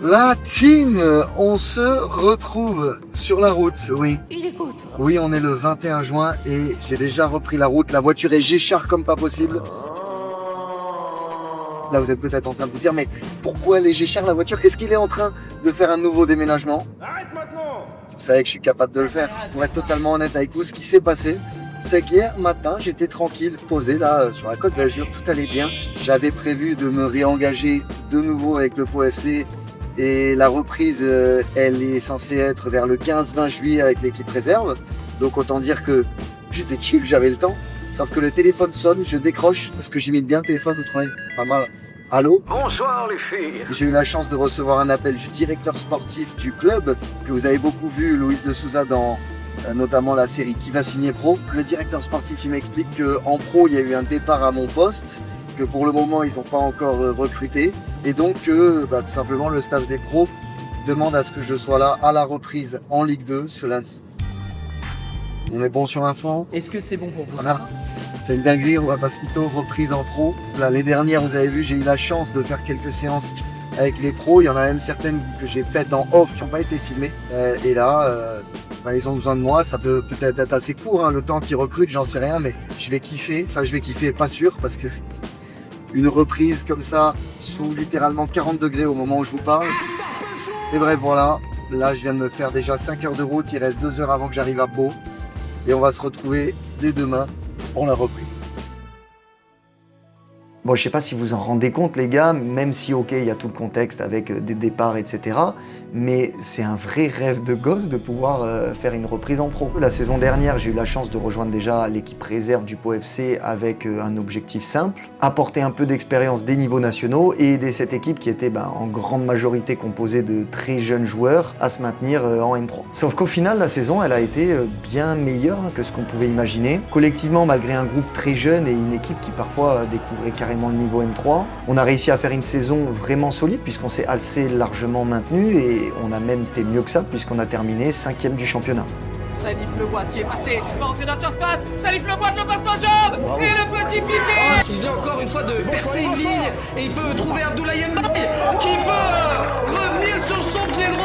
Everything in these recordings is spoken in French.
La team, on se retrouve sur la route, oui. Oui, on est le 21 juin et j'ai déjà repris la route. La voiture est Géchard comme pas possible. Là, vous êtes peut-être en train de vous dire, mais pourquoi elle est Géchard la voiture? Est-ce qu'il est en train de faire un nouveau déménagement? Arrête maintenant! Vous savez que je suis capable de le faire. Pour être totalement honnête avec vous, ce qui s'est passé, c'est qu'hier matin, j'étais tranquille, posé là sur la Côte d'Azur, tout allait bien. J'avais prévu de me réengager de nouveau avec le Pau FC. Et la reprise, elle est censée être vers le 15-20 juillet avec l'équipe réserve. Donc autant dire que j'étais chill, j'avais le temps. Sauf que le téléphone sonne, je décroche parce que j'imite bien le téléphone, vous trouvez? Pas mal. Allô? Bonsoir les filles. J'ai eu la chance de recevoir un appel du directeur sportif du club, que vous avez beaucoup vu, Luis de Souza, dans notamment la série Qui va signer pro. Le directeur sportif, il m'explique qu'en pro, il y a eu un départ à mon poste, que pour le moment, ils n'ont pas encore recruté. Et donc, tout simplement, le staff des pros demande à ce que je sois là à la reprise en Ligue 2 ce lundi. On est bon sur l'info? Est-ce que c'est bon pour vous? Voilà. C'est une dinguerie, on va pas se mytho, reprise en pro. L'année dernière, vous avez vu, j'ai eu la chance de faire quelques séances avec les pros. Il y en a même certaines que j'ai faites en off qui n'ont pas été filmées. Et là, ils ont besoin de moi. Ça peut peut-être être assez court, hein, le temps qu'ils recrutent, j'en sais rien, mais je vais kiffer. Enfin, je vais kiffer, pas sûr, parce que une reprise comme ça, sous littéralement 40 degrés au moment où je vous parle. Et bref, voilà. Là, je viens de me faire déjà 5 heures de route. Il reste 2 heures avant que j'arrive à Pau. Et on va se retrouver dès demain pour la reprise. Bon, je sais pas si vous en rendez compte, les gars, même si, ok, il y a tout le contexte avec des départs, etc. Mais c'est un vrai rêve de gosse de pouvoir faire une reprise en pro. La saison dernière, j'ai eu la chance de rejoindre déjà l'équipe réserve du Pau FC avec un objectif simple, apporter un peu d'expérience des niveaux nationaux et aider cette équipe qui était en grande majorité composée de très jeunes joueurs à se maintenir en N3. Sauf qu'au final, la saison, elle a été bien meilleure que ce qu'on pouvait imaginer. Collectivement, malgré un groupe très jeune et une équipe qui parfois découvrait carrément le niveau N3. On a réussi à faire une saison vraiment solide puisqu'on s'est assez largement maintenu et on a même été mieux que ça puisqu'on a terminé 5e du championnat. Salif Leboite qui est passé, va entrer dans la surface, Salif Leboite, le passement de jambe, et le petit piqué. Il vient encore une fois de percer une ligne et il peut trouver Abdoulaye Mbaye qui peut revenir sur son pied droit.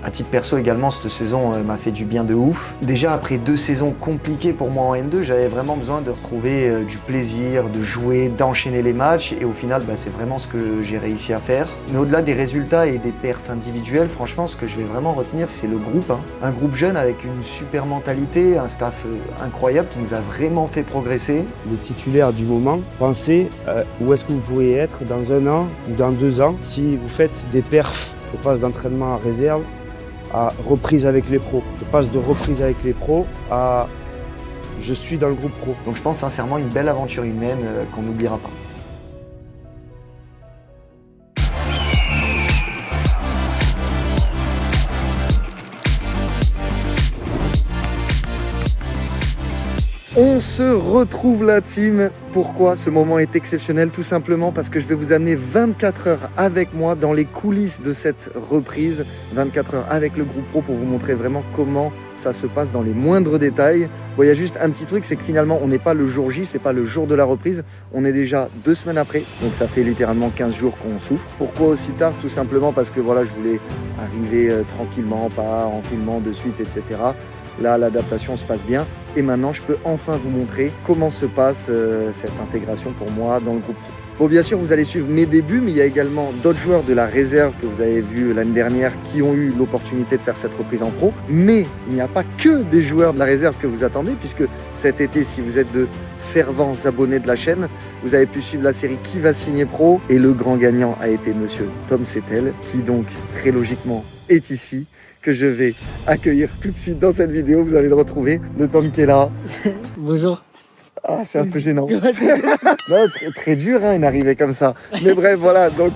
À titre perso également, cette saison m'a fait du bien de ouf. Déjà après 2 saisons compliquées pour moi en N2, j'avais vraiment besoin de retrouver du plaisir, de jouer, d'enchaîner les matchs et au final c'est vraiment ce que j'ai réussi à faire. Mais au-delà des résultats et des perfs individuels, franchement ce que je vais vraiment retenir c'est le groupe. Un groupe jeune avec une super mentalité, un staff incroyable qui nous a vraiment fait progresser. Le titulaire du moment, pensez où est-ce que vous pourriez être dans 1 an ou dans 2 ans si vous faites des perfs. Je passe d'entraînement à réserve à reprise avec les pros. Je passe de reprise avec les pros à je suis dans le groupe pro. Donc je pense sincèrement une belle aventure humaine qu'on n'oubliera pas. On se retrouve la team. Pourquoi ce moment est exceptionnel? Tout simplement parce que je vais vous amener 24 heures avec moi dans les coulisses de cette reprise. 24 heures avec le groupe pro pour vous montrer vraiment comment ça se passe dans les moindres détails. Bon, il y a juste un petit truc, c'est que finalement on n'est pas le jour J, c'est pas le jour de la reprise. On est déjà 2 semaines après, donc ça fait littéralement 15 jours qu'on souffre. Pourquoi aussi tard? Tout simplement parce que voilà, je voulais arriver tranquillement, pas en filmant de suite, etc. Là, l'adaptation se passe bien. Et maintenant, je peux enfin vous montrer comment se passe cette intégration pour moi dans le groupe pro. Bon, bien sûr, vous allez suivre mes débuts, mais il y a également d'autres joueurs de la réserve que vous avez vu l'année dernière qui ont eu l'opportunité de faire cette reprise en pro. Mais il n'y a pas que des joueurs de la réserve que vous attendez, puisque cet été, si vous êtes de fervents abonnés de la chaîne, vous avez pu suivre la série Qui va signer pro. Et le grand gagnant a été monsieur Tom Settel, qui donc, très logiquement, est ici, que je vais accueillir tout de suite dans cette vidéo. Vous allez le retrouver, le Tom qui est là. Bonjour. Ah, c'est un peu gênant. Non, très dur, une arrivée comme ça. Mais bref, voilà, donc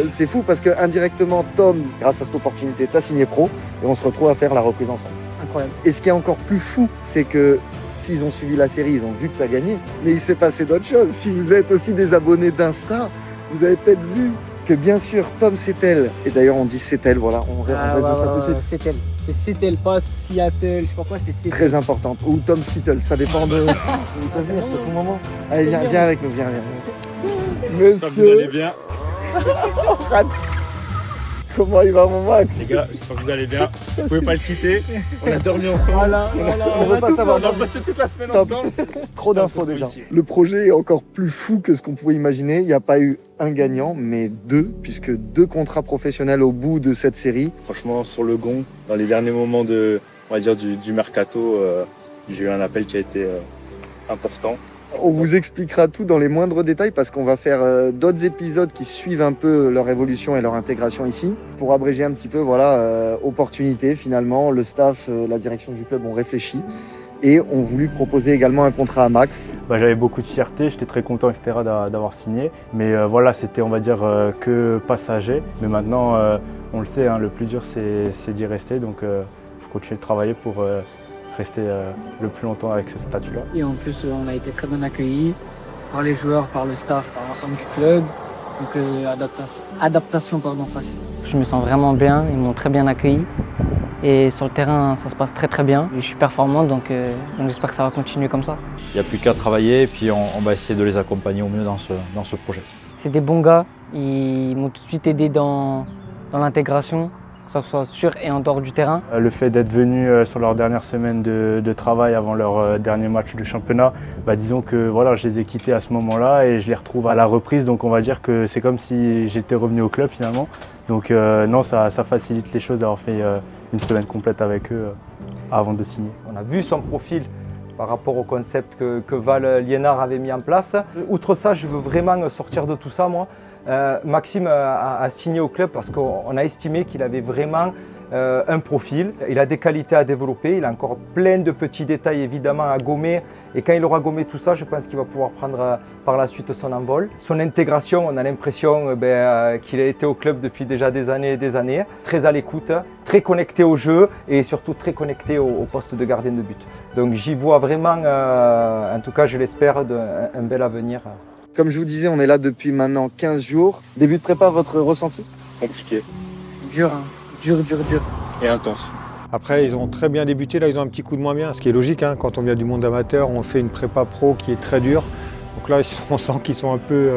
c'est fou parce que indirectement, Tom, grâce à cette opportunité, t'as signé pro et on se retrouve à faire la reprise ensemble. Incroyable. Et ce qui est encore plus fou, c'est que s'ils ont suivi la série, ils ont vu que t'as gagné. Mais il s'est passé d'autres choses. Si vous êtes aussi des abonnés d'Insta, vous avez peut-être vu que bien sûr, Tom Settel, et d'ailleurs on dit Settel, voilà, on résume ça tout de suite. Settel. C'est Settel, pas Seattle, je sais pas quoi, c'est Settel. Très important. Ou Tom Skittle, ça dépend de... Il peut venir, c'est son moment. Allez, viens avec nous, viens. Monsieur... Ça vous allez bien? Comment il va mon Max? Les gars, j'espère que vous allez bien. Vous pouvez pas le quitter. On a dormi ensemble. On veut pas savoir. On a passé toute la semaine Stop. ensemble. Trop d'infos déjà. Le projet est encore plus fou que ce qu'on pouvait imaginer. Il n'y a pas eu un gagnant, mais deux, puisque 2 contrats professionnels au bout de cette série. Franchement, sur le gong, dans les derniers moments on va dire du mercato, j'ai eu un appel qui a été important. On vous expliquera tout dans les moindres détails parce qu'on va faire d'autres épisodes qui suivent un peu leur évolution et leur intégration ici. Pour abréger un petit peu, voilà, opportunité finalement, le staff, la direction du club ont réfléchi et ont voulu proposer également un contrat à Max. J'avais beaucoup de fierté, j'étais très content, etc. d'avoir signé. Mais voilà, c'était, on va dire, que passager. Mais maintenant, on le sait, hein, le plus dur, c'est d'y rester. Donc, il faut continuer de travailler pour rester le plus longtemps avec ce statut-là. Et en plus, on a été très bien accueillis par les joueurs, par le staff, par l'ensemble du club. Donc, adaptation facile. Je me sens vraiment bien, ils m'ont très bien accueilli. Et sur le terrain, ça se passe très très bien. Je suis performant, donc j'espère que ça va continuer comme ça. Il n'y a plus qu'à travailler et puis on va essayer de les accompagner au mieux dans ce projet. C'est des bons gars, ils m'ont tout de suite aidé dans l'intégration, que ce soit sur et en dehors du terrain. Le fait d'être venus sur leur dernière semaine de travail avant leur dernier match de championnat, disons que voilà, je les ai quittés à ce moment-là et je les retrouve à la reprise. Donc on va dire que c'est comme si j'étais revenu au club finalement. Donc non, ça facilite les choses d'avoir fait une semaine complète avec eux avant de signer. On a vu son profil par rapport au concept que Val Liénard avait mis en place. Outre ça, je veux vraiment sortir de tout ça, moi. Maxime a signé au club parce qu'on a estimé qu'il avait vraiment un profil. Il a des qualités à développer, il a encore plein de petits détails évidemment à gommer. Et quand il aura gommé tout ça, je pense qu'il va pouvoir prendre par la suite son envol. Son intégration, on a l'impression qu'il a été au club depuis déjà des années et des années. Très à l'écoute, très connecté au jeu et surtout très connecté au poste de gardien de but. Donc j'y vois vraiment, en tout cas je l'espère, un bel avenir. Comme je vous disais, on est là depuis maintenant 15 jours. Début de prépa, votre ressenti? Compliqué Dur, hein. Dur. et intense. Après, ils ont très bien débuté, là ils ont un petit coup de moins bien, ce qui est logique, hein. Quand on vient du monde amateur, on fait une prépa pro qui est très dure. Donc là, on sent qu'ils sont un peu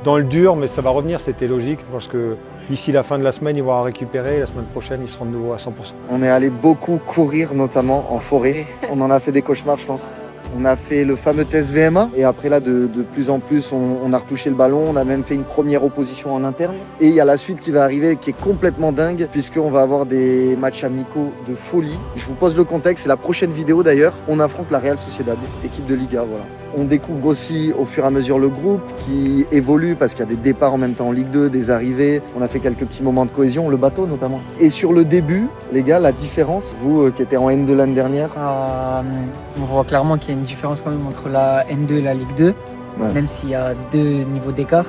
dans le dur, mais ça va revenir, c'était logique. Parce que d'ici la fin de la semaine, ils vont récupérer, la semaine prochaine, ils seront de nouveau à 100%. On est allé beaucoup courir, notamment en forêt. On en a fait des cauchemars, je pense. On a fait le fameux test VMA et après là de plus en plus on a retouché le ballon, on a même fait une première opposition en interne et il y a la suite qui va arriver qui est complètement dingue puisqu'on va avoir des matchs amicaux de folie. Je vous pose le contexte, c'est la prochaine vidéo d'ailleurs, on affronte la Real Sociedad, équipe de Liga, voilà. On découvre aussi au fur et à mesure le groupe qui évolue parce qu'il y a des départs en même temps en Ligue 2, des arrivées, on a fait quelques petits moments de cohésion, le bateau notamment. Et sur le début, les gars, la différence, vous qui étiez en N2 l'année dernière, on voit clairement qu'il y a une différence quand même entre la N2 et la Ligue 2, même s'il y a 2 niveaux d'écart.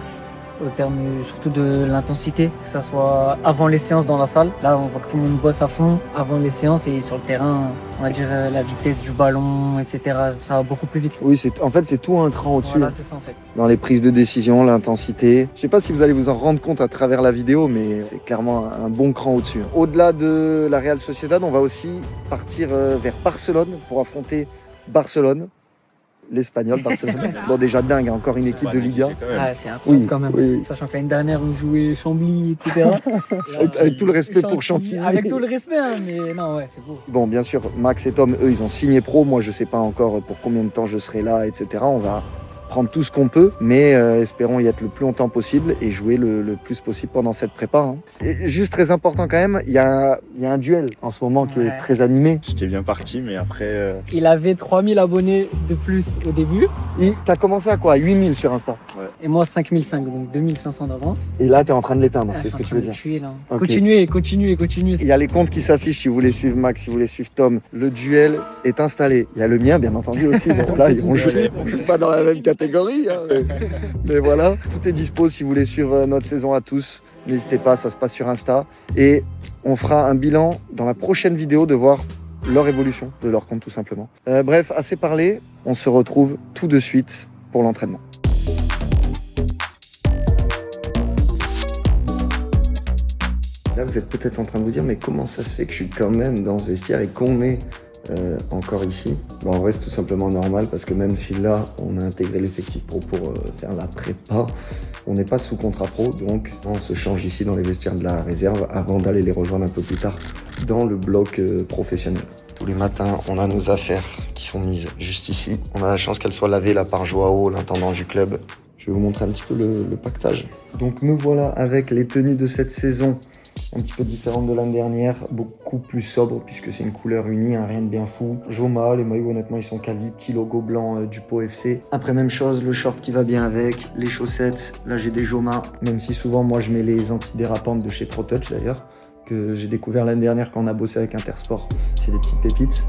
Au terme surtout de l'intensité, que ce soit avant les séances dans la salle. Là, on voit que tout le monde bosse à fond avant les séances et sur le terrain, on va dire la vitesse du ballon, etc. Ça va beaucoup plus vite. Oui, en fait, c'est tout un cran au-dessus. Voilà, c'est ça en fait. Dans les prises de décision, l'intensité. Je sais pas si vous allez vous en rendre compte à travers la vidéo, mais c'est clairement un bon cran au-dessus. Au-delà de la Real Sociedad, on va aussi partir vers Barcelone pour affronter Barcelone. L'Espagnol, Barcelone. Bon, déjà dingue, encore une équipe de Liga. Ah, c'est incroyable quand même. Oui. Sachant que l'année dernière, on jouait Chambly, etc. Avec tout le respect pour Chantilly. Avec tout le respect, hein, mais non, ouais, c'est beau. Bon, bien sûr, Max et Tom, eux, ils ont signé pro. Moi, je sais pas encore pour combien de temps je serai là, etc. On va prendre tout ce qu'on peut, mais espérons y être le plus longtemps possible et jouer le plus possible pendant cette prépa. Hein. Et juste très important quand même, il y a un duel en ce moment qui est très animé. J'étais bien parti, mais après... Il avait 3000 abonnés de plus au début. Et t'as commencé à quoi? 8000 sur Insta? Ouais. Et moi 5005, donc 2500 d'avance. Et là, t'es en train de l'éteindre, c'est ce que tu veux dire. Tuer, là. Okay. Continuez. Il y a les comptes qui s'affichent si vous voulez suivre Max, si vous voulez suivre Tom. Le duel est installé. Il y a le mien, bien entendu, aussi. Bon, là, on joue pas dans la même catégorie. Hein. Mais voilà, tout est dispo si vous voulez suivre notre saison à tous. N'hésitez pas, ça se passe sur Insta. Et on fera un bilan dans la prochaine vidéo de voir leur évolution de leur compte tout simplement. Bref, assez parlé, on se retrouve tout de suite pour l'entraînement. Là, vous êtes peut-être en train de vous dire, mais comment ça se fait que je suis quand même dans ce vestiaire et qu'on met encore ici. Bon, en vrai, c'est tout simplement normal parce que même si là, on a intégré l'effectif pro pour faire la prépa, on n'est pas sous contrat pro, donc on se change ici dans les vestiaires de la réserve avant d'aller les rejoindre un peu plus tard dans le bloc professionnel. Tous les matins, on a nos affaires qui sont mises juste ici. On a la chance qu'elles soient lavées là par Joao, l'intendant du club. Je vais vous montrer un petit peu le pactage. Donc me voilà avec les tenues de cette saison, un petit peu différentes de l'année dernière, beaucoup plus sobre puisque c'est une couleur unie, rien de bien fou. Joma, les maillots honnêtement ils sont quali, petit logo blanc du Pau FC. Après même chose, le short qui va bien avec, les chaussettes, là j'ai des Joma, même si souvent moi je mets les antidérapantes de chez ProTouch d'ailleurs, que j'ai découvert l'année dernière quand on a bossé avec Intersport. C'est des petites pépites.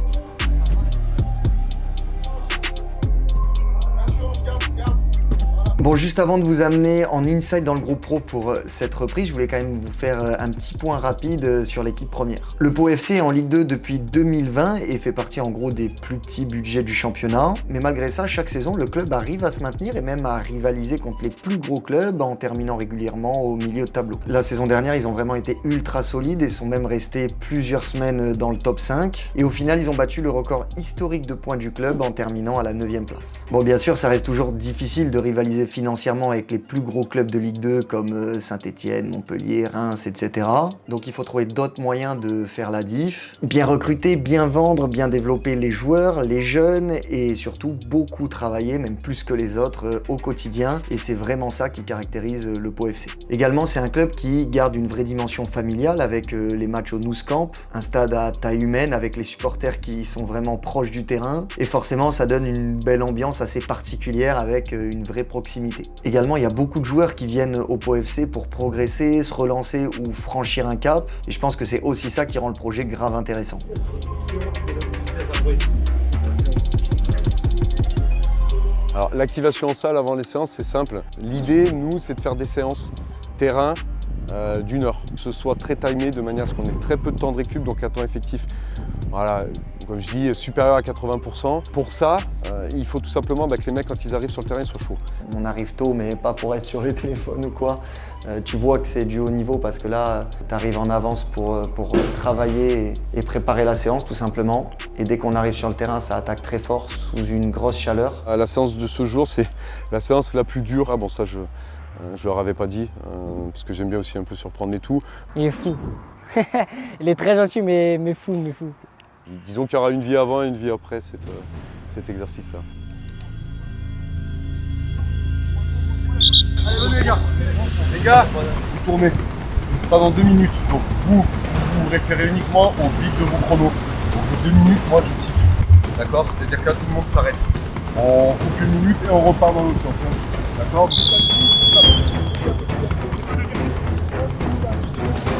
Bon, juste avant de vous amener en inside dans le groupe pro pour cette reprise, je voulais quand même vous faire un petit point rapide sur l'équipe première. Le Pau FC est en Ligue 2 depuis 2020 et fait partie en gros des plus petits budgets du championnat. Mais malgré ça, chaque saison, le club arrive à se maintenir et même à rivaliser contre les plus gros clubs en terminant régulièrement au milieu de tableau. La saison dernière, ils ont vraiment été ultra solides et sont même restés plusieurs semaines dans le top 5. Et au final, ils ont battu le record historique de points du club en terminant à la 9e place. Bon, bien sûr, ça reste toujours difficile de rivaliser financièrement avec les plus gros clubs de Ligue 2 comme Saint-Etienne, Montpellier, Reims, etc. Donc il faut trouver d'autres moyens de faire la diff. Bien recruter, bien vendre, bien développer les joueurs, les jeunes et surtout beaucoup travailler, même plus que les autres, au quotidien. Et c'est vraiment ça qui caractérise le Pau FC. Également, c'est un club qui garde une vraie dimension familiale avec les matchs au Nou Camp, un stade à taille humaine avec les supporters qui sont vraiment proches du terrain. Et forcément, ça donne une belle ambiance assez particulière avec une vraie proximité. Également, il y a beaucoup de joueurs qui viennent au Pau FC pour progresser, se relancer ou franchir un cap. Et je pense que c'est aussi ça qui rend le projet grave intéressant. Alors, l'activation en salle avant les séances, c'est simple. L'idée, nous, c'est de faire des séances terrain d'1 heure. Que ce soit très timé de manière à ce qu'on ait très peu de temps de récup, donc un temps effectif, voilà, comme je dis, supérieur à 80%. Pour ça, il faut tout simplement que les mecs, quand ils arrivent sur le terrain, ils soient chauds. On arrive tôt, mais pas pour être sur les téléphones ou quoi. Tu vois que c'est du haut niveau parce que là, tu arrives en avance pour travailler et préparer la séance, tout simplement. Et dès qu'on arrive sur le terrain, ça attaque très fort, sous une grosse chaleur. La séance de ce jour, c'est la séance la plus dure. Ah bon, ça, je leur avais pas dit, parce que j'aime bien aussi un peu surprendre et tout. Il est fou. Il est très gentil, mais fou, mais fou. Disons qu'il y aura une vie avant et une vie après cet exercice-là. Allez, venez les gars. Les gars, vous tournez. Juste pendant 2 minutes. Donc vous référez uniquement au bip de vos chronos. Donc de 2 minutes, moi je siffle. D'accord? C'est-à-dire que là tout le monde s'arrête. On coupe 1 minute et on repart dans l'autre sens. D'accord? C'est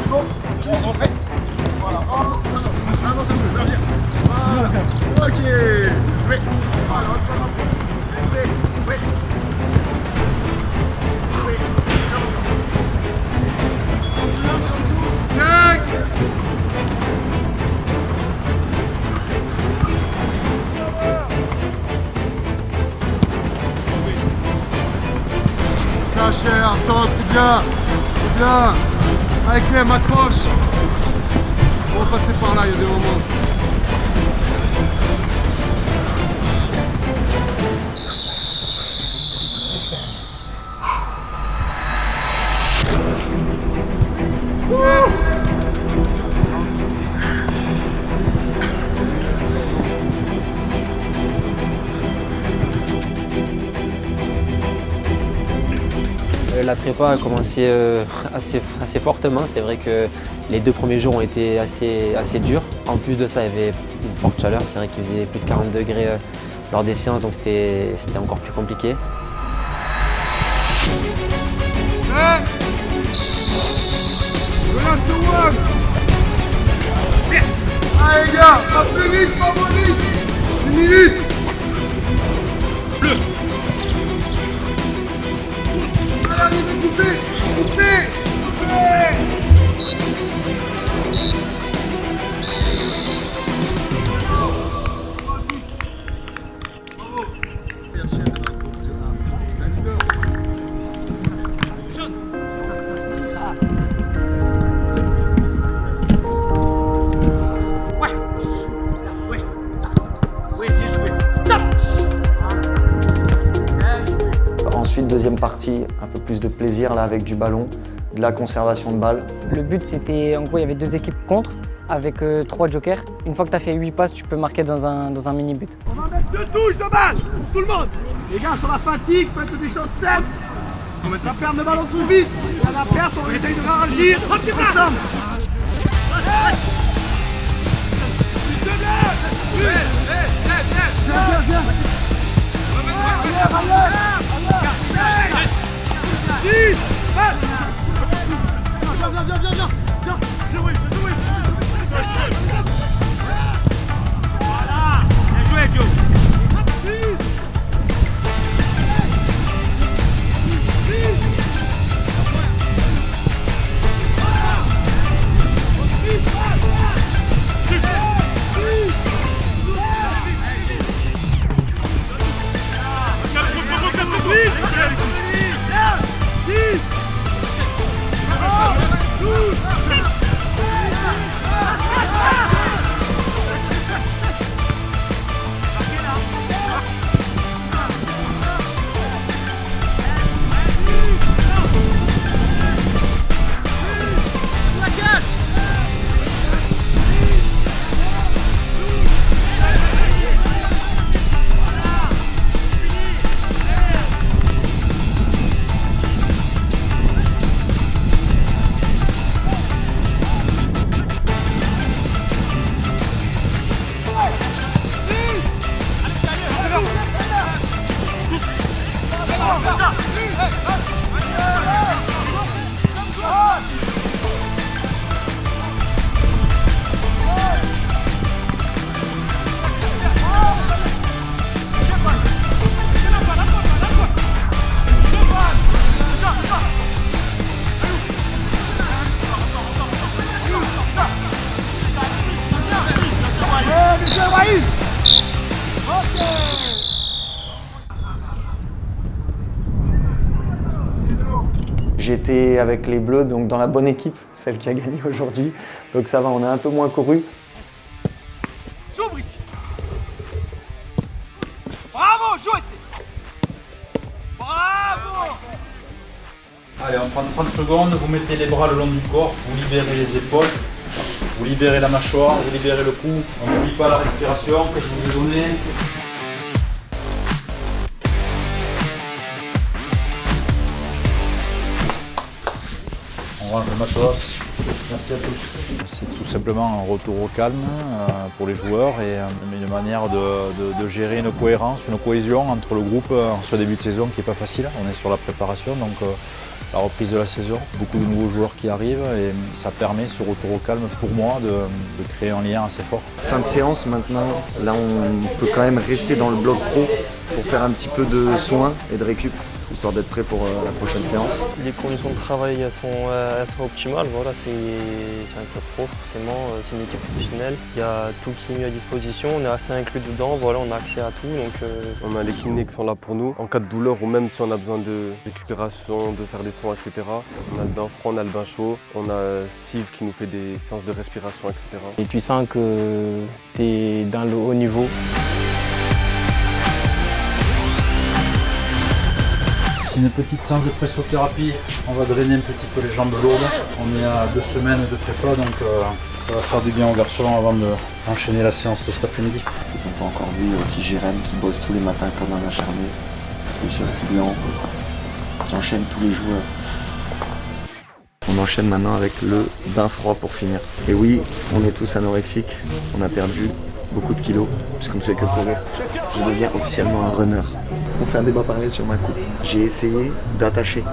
bon? Qui s'y fait? Voilà. Avance un peu, bien. Voilà. Ok. Jouez. Voilà, jouez. Jouez. Cher, attends, c'est bien, c'est bien. Avec même, accroche. On va passer par là, il y a des moments. La prépa a commencé assez fortement. C'est vrai que les 2 premiers jours ont été assez durs. En plus de ça, il y avait une forte chaleur. C'est vrai qu'il faisait plus de 40 degrés lors des séances, donc c'était encore plus compliqué. Allez les gars, pas plus vite, pas moins vite. 1 minute. Bleu. Allez, coupez, coupez. partie, un peu plus de plaisir là avec du ballon, de la conservation de balles. Le but c'était, en gros il y avait 2 équipes contre avec 3 jokers. Une fois que tu as fait 8 passes, tu peux marquer dans un mini-but. On va mettre 2 touches de balle pour tout le monde. Les gars, sur la fatigue, faites des choses simples. On va pas perdre le ballon trop vite. À la perte, on essaye de réagir. Ensemble. J'étais avec les Bleus, donc dans la bonne équipe, celle qui a gagné aujourd'hui. Donc ça va, on a un peu moins couru. Bravo, jouez. Bravo. Allez, on prend 30 secondes, vous mettez les bras le long du corps, vous libérez les épaules, vous libérez la mâchoire, vous libérez le cou. On n'oublie pas la respiration que je vous ai donnée. On range le matos. Merci à tous. C'est tout simplement un retour au calme pour les joueurs et une manière de gérer une cohérence, une cohésion entre le groupe en ce début de saison qui n'est pas facile. On est sur la préparation, donc la reprise de la saison, beaucoup de nouveaux joueurs qui arrivent et ça permet ce retour au calme pour moi de créer un lien assez fort. Fin de séance maintenant, là on peut quand même rester dans le bloc pro pour faire un petit peu de soins et de récup, histoire d'être prêt pour la prochaine séance. Les conditions de travail elles sont optimales, voilà, c'est un club pro forcément, c'est une équipe professionnelle, il y a tout qui est mis à disposition, on est assez inclus dedans, voilà, on a accès à tout. Donc, on a les kinés qui sont là pour nous, en cas de douleur ou même si on a besoin de récupération, de faire des soins, etc. On a le bain froid, on a le bain chaud, on a Steve qui nous fait des séances de respiration, etc. Et tu sens que tu es dans le haut niveau. Une petite séance de pressothérapie, on va drainer un petit peu les jambes lourdes. On est à 2 semaines de prépa, donc ça va faire du bien aux garçons avant d'enchaîner la séance de cet après-midi. Ils n'ont pas encore vu aussi Jérém qui bosse tous les matins comme un acharné, qui est sur le client, qui enchaîne tous les joueurs. On enchaîne maintenant avec le bain froid pour finir. Et oui, on est tous anorexiques, on a perdu beaucoup de kilos puisqu'on ne fait que courir. Je deviens officiellement un runner. On fait un débat parallèle sur ma coupe. J'ai essayé d'attacher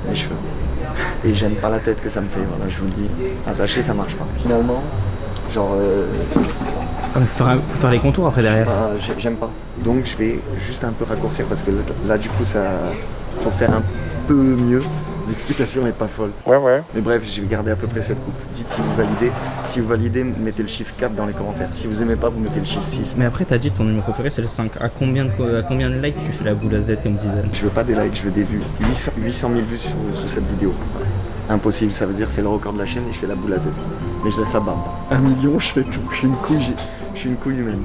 mes cheveux. Et j'aime pas la tête que ça me fait, voilà, je vous le dis. Attacher, ça marche pas. Finalement, genre... Faut faire les contours après derrière. J'aime pas. Donc je vais juste un peu raccourcir parce que là du coup, ça faut faire un peu mieux. L'explication n'est pas folle. Ouais. Mais bref, je vais garder à peu près cette coupe. Dites si vous validez. Si vous validez, mettez le chiffre 4 dans les commentaires. Si vous aimez pas, vous mettez le chiffre 6. Mais après, t'as dit ton numéro préféré, c'est le 5. À combien de likes tu fais la boule à Z comme Zidane? Je veux pas des likes, je veux des vues. 800 000 vues sur cette vidéo. Impossible, ça veut dire c'est le record de la chaîne et je fais la boule à Z. Mais je laisse ça barbe. 1 million, je fais tout. Je suis une couille humaine.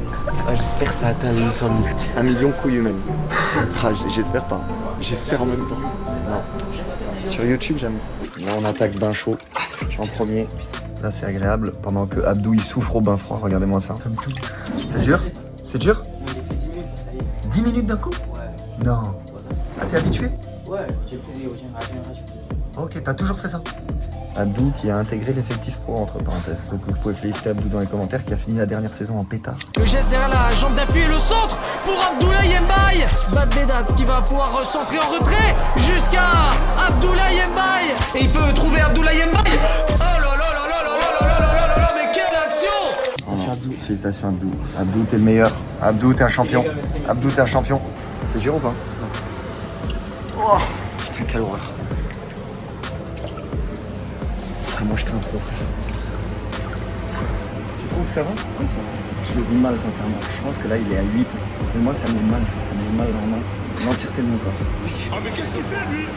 J'espère que ça atteint les 800 000. 1 million couilles humaines. J'espère pas. J'espère en même temps. Non. Sur YouTube, jamais. Là, on attaque bain chaud. Je suis en premier. Là, c'est agréable. Pendant que Abdou, il souffre au bain froid. Regardez-moi ça. C'est dur? C'est dur? 10 minutes d'un coup? Non. Ah, t'es habitué? Ouais, j'ai fait aussi. Ok, t'as toujours fait ça? Abdou qui a intégré l'effectif pro entre parenthèses. Donc vous pouvez féliciter Abdou dans les commentaires qui a fini la dernière saison en pétard. Le geste derrière la jambe d'appui et le centre pour Abdoulaye Mbaye. Bad Vedat qui va pouvoir recentrer en retrait jusqu'à Abdoulaye Mbaye. Et il peut trouver Abdoulaye Mbaye. Oh là là là là là là là là là là, mais quelle action! Félicitations Abdou. Félicitations Abdou. Abdou, t'es le meilleur. Abdou, t'es un champion. Abdou, t'es un champion. C'est dur ou pas? Oh, putain, quelle horreur. Moi je crains trop, frère. Tu trouves que ça va? Oui, ça va. Je le vis mal, sincèrement. Je pense que là, il est à 8. Mais moi, ça me met mal. Ça me met mal vraiment. L'entièreté de mon corps. Ah, mais qu'est-ce qu'il fait, lui?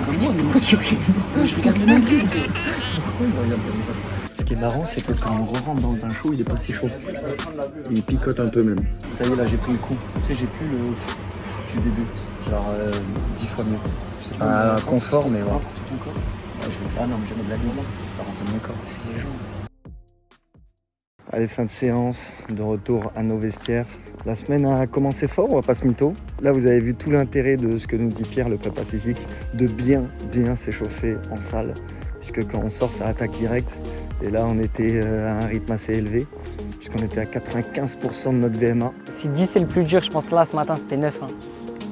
Comme moi, mais pourquoi tu regardes? Je regarde le même truc. Pourquoi il me regarde comme ça? Ce qui est marrant, c'est que quand on rentre dans le bain chaud, il est pas si chaud. Il picote un peu même. Ça y est, là, j'ai pris le coup. Tu sais, j'ai plus le du début. Genre 10 fois mieux. C'est pas un confort, mais ouais. Tout ton corps. Ah non, mais je mets de la lumière. Par contre, mon corps, c'est les jambes. Allez, fin de séance, de retour à nos vestiaires. La semaine a commencé fort, on va pas se mytho. Là, vous avez vu tout l'intérêt de ce que nous dit Pierre, le prépa physique, de bien s'échauffer en salle. Puisque quand on sort, ça attaque direct. Et là, on était à un rythme assez élevé, puisqu'on était à 95% de notre VMA. Si 10 c'est le plus dur, je pense là, ce matin, c'était 9. Hein.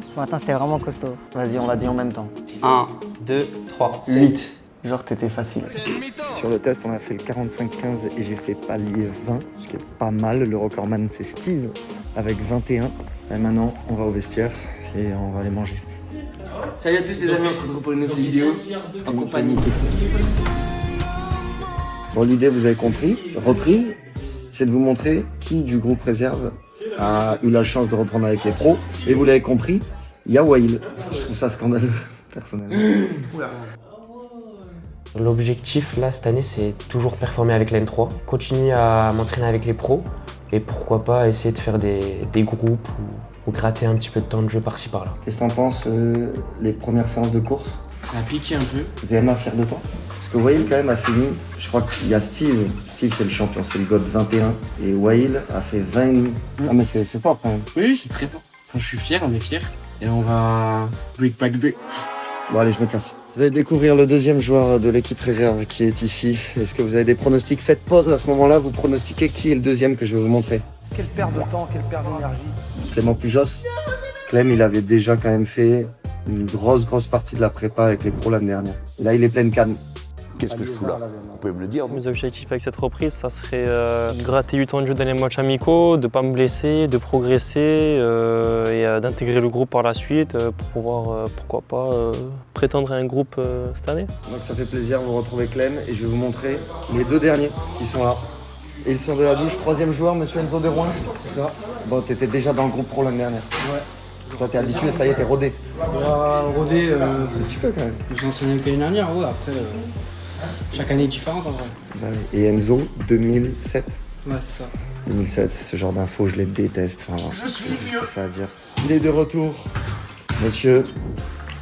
Ce matin, c'était vraiment costaud. Vas-y, on l'a dit en même temps. 1, 2, 3. 8. Genre t'étais facile. Sur le test, on a fait le 45-15 et j'ai fait palier 20, ce qui est pas mal. Le recordman, c'est Steve avec 21. Et maintenant, on va au vestiaire et on va aller manger. Salut à tous les amis, on se retrouve pour une nouvelle vidéo en compagnie. Bon, l'idée, vous avez compris, reprise, c'est de vous montrer qui du groupe réserve a eu la chance de reprendre avec les pros. Et vous l'avez compris, il y a Wail. Je trouve ça scandaleux, personnellement. L'objectif là cette année c'est toujours performer avec l'N3, continuer à m'entraîner avec les pros et pourquoi pas essayer de faire des groupes ou gratter un petit peu de temps de jeu par-ci par-là. Qu'est-ce que t'en penses les premières séances de course? Ça a piqué un peu. VMA fier de toi? Parce que Wail quand même a fini, je crois qu'il y a Steve c'est le champion, c'est le God 21 et Wail a fait 20. Ah mais c'est fort quand même. Oui c'est très fort. Quand je suis fier, on est fier et on va break back B. Bon allez, je me casse. Vous allez découvrir le deuxième joueur de l'équipe réserve qui est ici. Est-ce que vous avez des pronostics? Faites pause à ce moment-là, vous pronostiquez qui est le deuxième que je vais vous montrer. Quelle perte de temps, quelle perte d'énergie. Clément Pujos. Clem, il avait déjà quand même fait une grosse partie de la prépa avec les pros l'année dernière. Et là, il est pleine canne. Qu'est-ce que je fous là? Vous pouvez me le dire? Mes objectifs avec cette reprise, ça serait gratter du temps de jeu dans les matchs amicaux, de ne pas me blesser, de progresser et d'intégrer le groupe par la suite pour pouvoir, pourquoi pas, prétendre à un groupe cette année. Donc ça fait plaisir de vous retrouver Clem et je vais vous montrer les deux derniers qui sont là. Et ils sont de la douche. Troisième joueur, monsieur Enzo de Rouen, c'est ça? Bon, t'étais déjà dans le groupe pro l'année dernière. Ouais. Toi, t'es habitué, ça y est, t'es rodé. Rodé, un petit peu quand même. J'ai entraîné que l'année dernière, ouais, après, chaque année est différente en vrai. Bah, et Enzo, 2007. Ouais, c'est ça. 2007, ce genre d'infos, je les déteste. Enfin, Je suis vieux. C'est ça à dire. Il est de retour, monsieur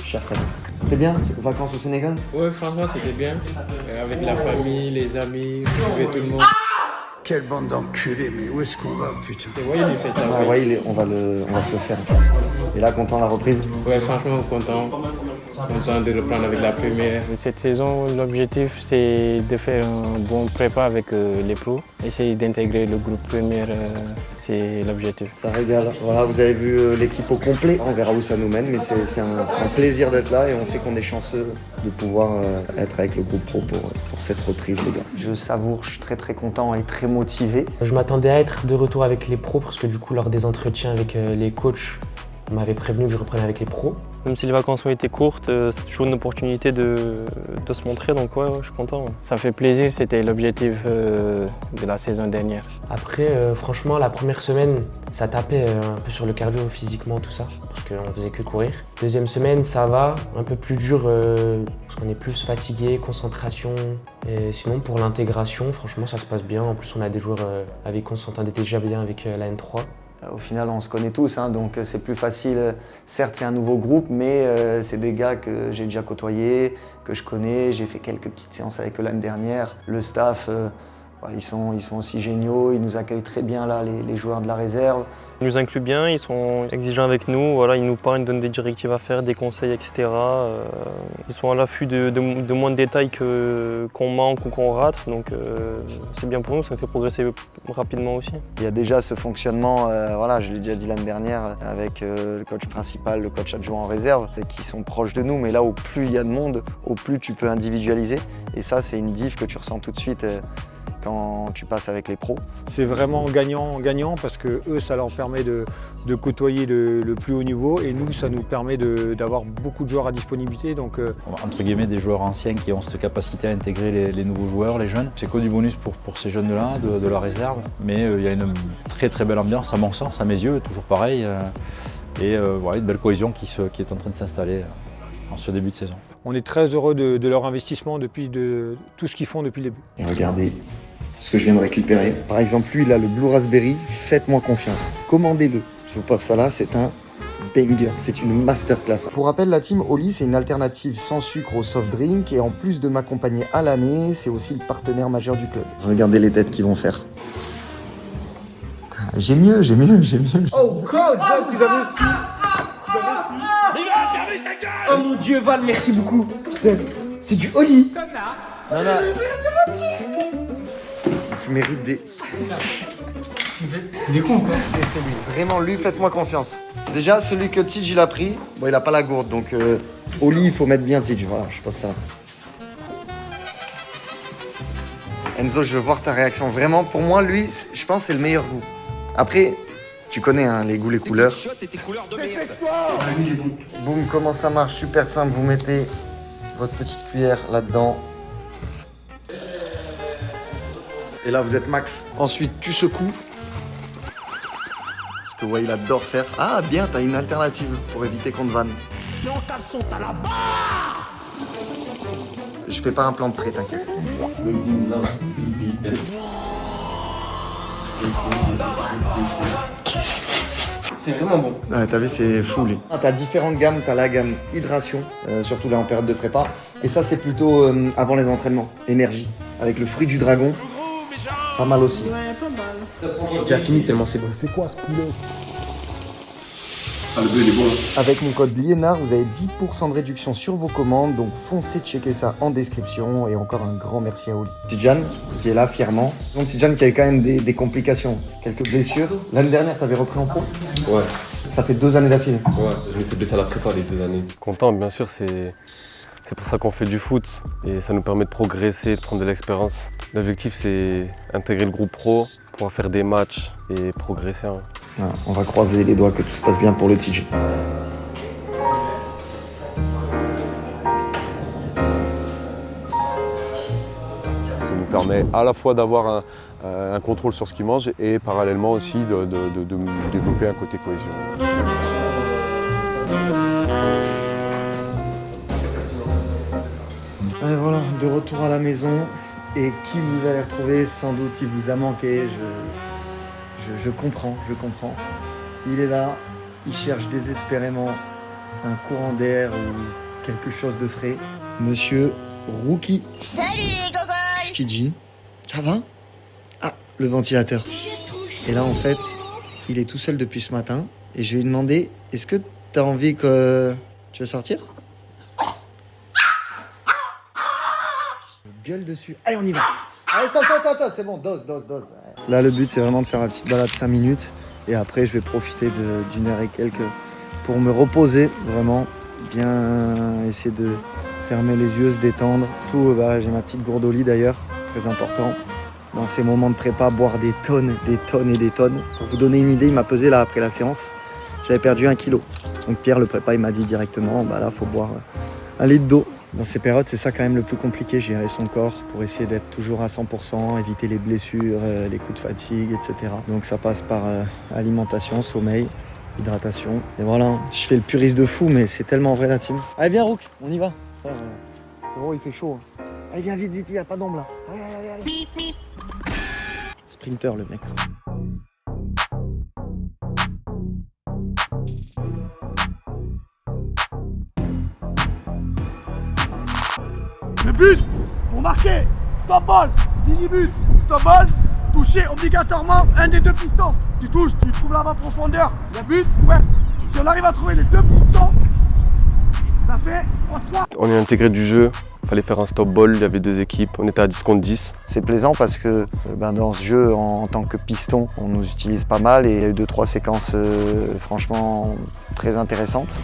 cher Salah. C'était bien, ces vacances au Sénégal? Ouais, franchement, c'était bien. Avec la famille, les amis, retrouver tout le monde. Quelle bande d'enculés, mais où est-ce qu'on va, putain? C'est Wail, il fait ça. Ah, ouais, on va se le faire. Et là, content de la reprise? Ouais, franchement, content. Content de reprendre avec la première. Cette saison, l'objectif, c'est de faire un bon prépa avec les pros. Essayer d'intégrer le groupe première, c'est l'objectif. Ça régale. Voilà, vous avez vu l'équipe au complet. On verra où ça nous mène, mais c'est un plaisir d'être là et on sait qu'on est chanceux de pouvoir être avec le groupe pro pour cette reprise, les gars. Je savoure, je suis très content et très motivé. Je m'attendais à être de retour avec les pros parce que du coup, lors des entretiens avec les coachs, on m'avait prévenu que je reprenais avec les pros. Même si les vacances ont été courtes, c'est toujours une opportunité de se montrer, donc ouais, je suis content. Ouais. Ça fait plaisir, c'était l'objectif de la saison dernière. Après, franchement, la première semaine, ça tapait un peu sur le cardio physiquement, tout ça, parce qu'on faisait que courir. Deuxième semaine, ça va, un peu plus dur, parce qu'on est plus fatigué, concentration. Et sinon, pour l'intégration, franchement, ça se passe bien. En plus, on a des joueurs avec qui on s'entendait déjà bien avec la N3. Au final, on se connaît tous, hein, donc c'est plus facile. Certes, c'est un nouveau groupe, mais c'est des gars que j'ai déjà côtoyés, que je connais. J'ai fait quelques petites séances avec eux l'année dernière. Le staff, ils sont aussi géniaux. Ils nous accueillent très bien, là, les joueurs de la réserve. Ils nous incluent bien, ils sont exigeants avec nous. Voilà, ils nous parlent, ils nous donnent des directives à faire, des conseils, etc. Ils sont à l'affût de moins de détails qu'on manque ou qu'on rate. Donc c'est bien pour nous, ça nous fait progresser rapidement aussi. Il y a déjà ce fonctionnement, voilà, je l'ai déjà dit l'année dernière, avec le coach principal, le coach adjoint en réserve, qui sont proches de nous. Mais là, au plus il y a de monde, au plus tu peux individualiser. Et ça, c'est une diff que tu ressens tout de suite quand tu passes avec les pros. C'est vraiment gagnant-gagnant parce que eux, ça leur permet de côtoyer le plus haut niveau et nous, ça nous permet d'avoir beaucoup de joueurs à disponibilité. Donc, entre guillemets, des joueurs anciens qui ont cette capacité à intégrer les nouveaux joueurs, les jeunes. C'est que du bonus pour ces jeunes-là, de la réserve. Mais il y a une très très belle ambiance, à mon sens, à mes yeux, toujours pareil. Voilà, une belle cohésion qui est en train de s'installer en ce début de saison. On est très heureux de leur investissement, de tout ce qu'ils font depuis le début. Et regardez ce que je viens de récupérer. Par exemple, lui, il a le Blue Raspberry. Faites-moi confiance. Commandez-le. Je vous passe ça là, c'est un banger. C'est une masterclass. Pour rappel, la team Oli, c'est une alternative sans sucre au soft drink. Et en plus de m'accompagner à l'année, c'est aussi le partenaire majeur du club. Regardez les têtes qu'ils vont faire. J'ai mieux. Oh God, Val, tu avais si. Oh mon Dieu, Val, merci beaucoup. Putain, c'est du Oli. Non. Tu mérites des... Il est con quoi. Vraiment, lui, faites-moi confiance. Déjà, celui que Tidj il a pris, bon, il a pas la gourde, donc au lit, il faut mettre bien Tidj. Voilà, je pense ça. Enzo, je veux voir ta réaction. Vraiment, pour moi, lui, je pense que c'est le meilleur goût. Après, tu connais hein, les goûts, les couleurs. Boum, comment ça marche? Super simple, vous mettez votre petite cuillère là-dedans. Et là, vous êtes max. Ensuite, tu secoues. Parce que, ouais, il adore faire. Ah, bien, t'as une alternative pour éviter qu'on te vanne. Je fais pas un plan de prêt, t'inquiète. C'est vraiment bon. Ouais, t'as vu, c'est fou, lui. T'as différentes gammes. T'as la gamme hydration, surtout là en période de prépa. Et ça, c'est plutôt avant les entraînements. Énergie. Avec le fruit du dragon. Pas mal aussi. Ouais, pas mal. J'ai déjà fini tellement c'est bon. C'est quoi ce poulet? Ah, le bleu, il est bon. Avec mon code Liénard, vous avez 10% de réduction sur vos commandes. Donc foncez checker ça en description. Et encore un grand merci à Oli. Tidjane, qui est là fièrement. Donc Tidjane qui a eu quand même des complications, quelques blessures. L'année dernière, t'avais repris en pro? Ouais. Ça fait 2 années d'affilée. Ouais, je m'étais blessé à la prépa les 2 années. Content, bien sûr, c'est pour ça qu'on fait du foot et ça nous permet de progresser, de prendre de l'expérience. L'objectif, c'est intégrer le groupe pro, pouvoir faire des matchs et progresser. Hein. Voilà, on va croiser les doigts que tout se passe bien pour le TJ. Ça nous permet à la fois d'avoir un contrôle sur ce qu'ils mangent et parallèlement aussi de développer un côté cohésion. Et voilà, de retour à la maison. Et qui vous allez retrouver, sans doute il vous a manqué. Je comprends. Il est là, il cherche désespérément un courant d'air ou quelque chose de frais. Monsieur Rookie. Salut les gogoles. Kidji, ça va? Ah, le ventilateur. Et là en fait, il est tout seul depuis ce matin. Et je lui ai demandé, est-ce que t'as envie que tu veux sortir? Gueule dessus. Allez, on y va. Allez, stop, c'est bon, dose. Là, le but, c'est vraiment de faire la petite balade 5 minutes. Et après, je vais profiter d'une heure et quelques pour me reposer, vraiment. Bien essayer de fermer les yeux, se détendre. Tout, j'ai ma petite gourde au lit d'ailleurs, très important. Dans ces moments de prépa, boire des tonnes. Pour vous donner une idée, il m'a pesé là après la séance. J'avais perdu 1 kilo. Donc Pierre, le prépa, il m'a dit directement, là, faut boire 1 litre d'eau. Dans ces périodes, c'est ça quand même le plus compliqué, gérer son corps pour essayer d'être toujours à 100%, éviter les blessures, les coups de fatigue, etc. Donc ça passe par alimentation, sommeil, hydratation. Et voilà, je fais le puriste de fou, mais c'est tellement vrai la team. Allez, viens Rook, on y va. Gros, il fait chaud. Allez, viens vite, il n'y a pas d'ombre là. Allez. Sprinter le mec. but pour marquer. Stop ball, 18 buts. Stop ball, toucher obligatoirement un des deux pistons. Tu touches, tu trouves la profondeur. Le but, ouais. Si on arrive à trouver les deux pistons, ça fait 3. On est intégré du jeu. Il fallait faire un stop ball, il y avait 2 équipes, on était à 10 contre 10. C'est plaisant parce que dans ce jeu, en tant que piston, on nous utilise pas mal et il y a eu 2-3 séquences franchement très intéressantes.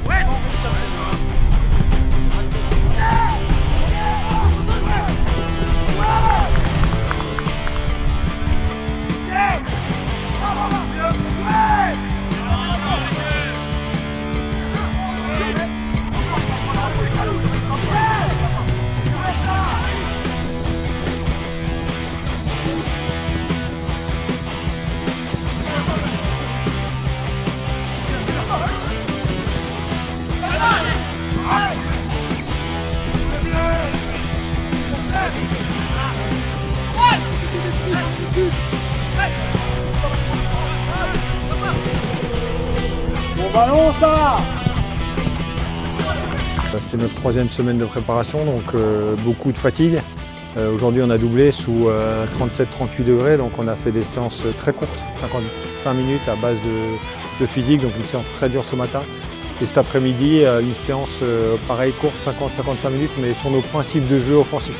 Ballon ça. C'est notre 3e semaine de préparation, donc beaucoup de fatigue. Aujourd'hui on a doublé sous 37-38 degrés, donc on a fait des séances très courtes, 55 minutes à base de physique, donc une séance très dure ce matin. Et cet après-midi, une séance pareil courte, 50-55 minutes, mais sur nos principes de jeu offensif.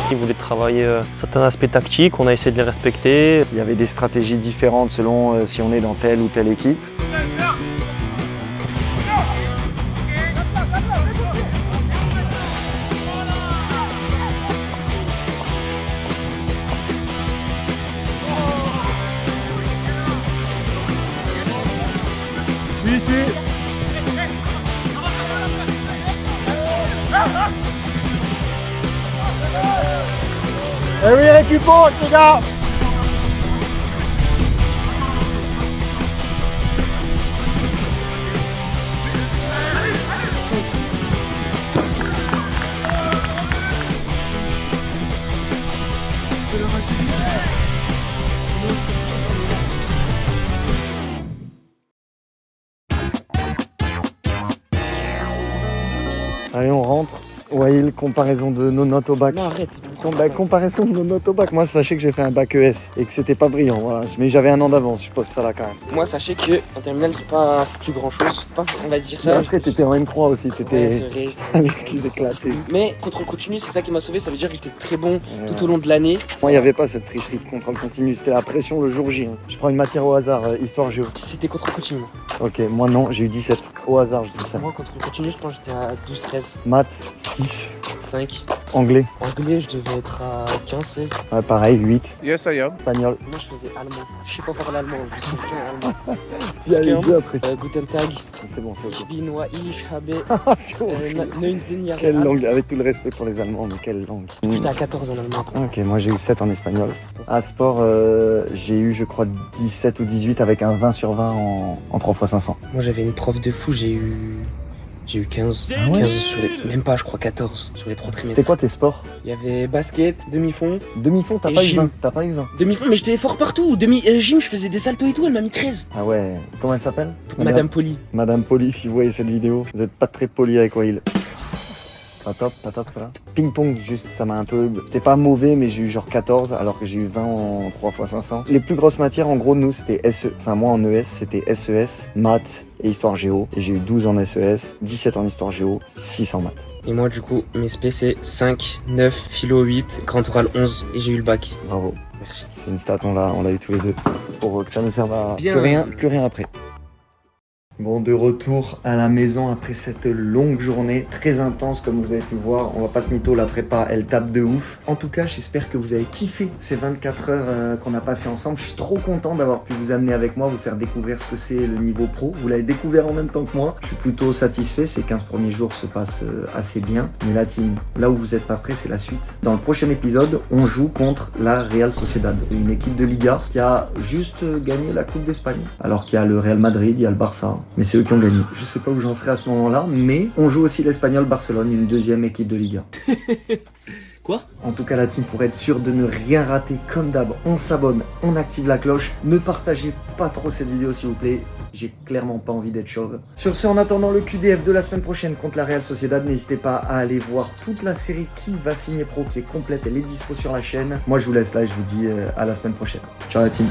Ils voulaient travailler certains aspects tactiques, on a essayé de les respecter. Il y avait des stratégies différentes selon si on est dans telle ou telle équipe. Eh oui, récupère, les gars. Allez, on rentre. Wael, comparaison de nos notes au bac. Non, arrête. Comparaison de nos notes au bac. Moi, sachez que j'ai fait un bac ES et que c'était pas brillant. Voilà. Mais j'avais un an d'avance, je pose ça là quand même. Moi, sachez qu'en terminale, j'ai pas foutu grand chose. On va dire ça. Mais après, t'étais en M3 aussi. T'étais. Ouais, c'est vrai. à l'excuse éclatée. Mais contrôle continu, c'est ça qui m'a sauvé. Ça veut dire que j'étais très bon tout au long de l'année. Moi, il n'y avait pas cette tricherie de contrôle continu. C'était la pression le jour J. Hein. Je prends une matière au hasard, histoire géo. C'était contrôle continu. Ok, moi non, j'ai eu 17. Au hasard, je dis ça. Moi, contrôle continu, je pense que j'étais à 12-13. Maths, 6. 5. Anglais. Anglais, je devais être à 15-16. Ouais, pareil, 8. Yes, I am. Espagnol. Moi, je faisais allemand. Je sais pas parler allemand, je sais rien allemand. Tu allais dire un truc. Guten Tag. C'est bon, c'est ok. Ich bin wa ich habe C'est horrible. 19 Jahre Quelle alt. langue, avec tout le respect pour les Allemands, mais quelle langue. J'étais à 14 en allemand. Ok, moi j'ai eu 7 en espagnol. À sport, j'ai eu, je crois, 17 ou 18 avec un 20 sur 20 en 3x500. Moi, j'avais une prof de fou, j'ai eu 15. Ah ouais 15 sur les. Même pas, je crois 14 sur les 3 trimestres. C'était quoi tes sports? Il y avait basket, demi-fond. Demi-fond, t'as et pas eu gym. 20? T'as pas eu 20? Demi-fond, mais j'étais fort partout. Gym, je faisais des saltos et tout, elle m'a mis 13. Ah ouais, comment elle s'appelle? Madame Poli. Madame Poli, si vous voyez cette vidéo, vous êtes pas très poli avec Wael. Pas top ça là. Ping-pong, juste, ça m'a un peu... T'es pas mauvais, mais j'ai eu genre 14, alors que j'ai eu 20 en 3x500. Les plus grosses matières, en gros, nous, c'était SE... Enfin, moi, en ES, c'était SES, maths et histoire géo. Et j'ai eu 12 en SES, 17 en histoire géo, 6 en maths. Et moi, du coup, mes SP, c'est 5, 9, philo 8, grand oral 11, et j'ai eu le bac. Bravo. Merci. C'est une stat, on l'a eu tous les deux. Pour que ça ne serve à Bien. que rien après. Bon, de retour à la maison après cette longue journée très intense comme vous avez pu voir. On va pas se mytho, la prépa elle tape de ouf. En tout cas, j'espère que vous avez kiffé ces 24 heures qu'on a passées ensemble. Je suis trop content d'avoir pu vous amener avec moi, vous faire découvrir ce que c'est le niveau pro. Vous l'avez découvert en même temps que moi. Je suis plutôt satisfait, ces 15 premiers jours se passent assez bien. Mais la team, là où vous n'êtes pas prêts, c'est la suite. Dans le prochain épisode, on joue contre la Real Sociedad, une équipe de Liga qui a juste gagné la Coupe d'Espagne. Alors qu'il y a le Real Madrid, il y a le Barça. Mais c'est eux qui ont gagné. Je sais pas où j'en serai à ce moment-là, mais on joue aussi l'Espagnol Barcelone, une deuxième équipe de Liga. Quoi? En tout cas, la team, pour être sûr de ne rien rater, comme d'hab, on s'abonne, on active la cloche. Ne partagez pas trop cette vidéo, s'il vous plaît. J'ai clairement pas envie d'être chauve. Sur ce, en attendant le QDF de la semaine prochaine contre la Real Sociedad, n'hésitez pas à aller voir toute la série Qui va signer pro, qui est complète, elle est dispo sur la chaîne. Moi, je vous laisse là et je vous dis à la semaine prochaine. Ciao la team.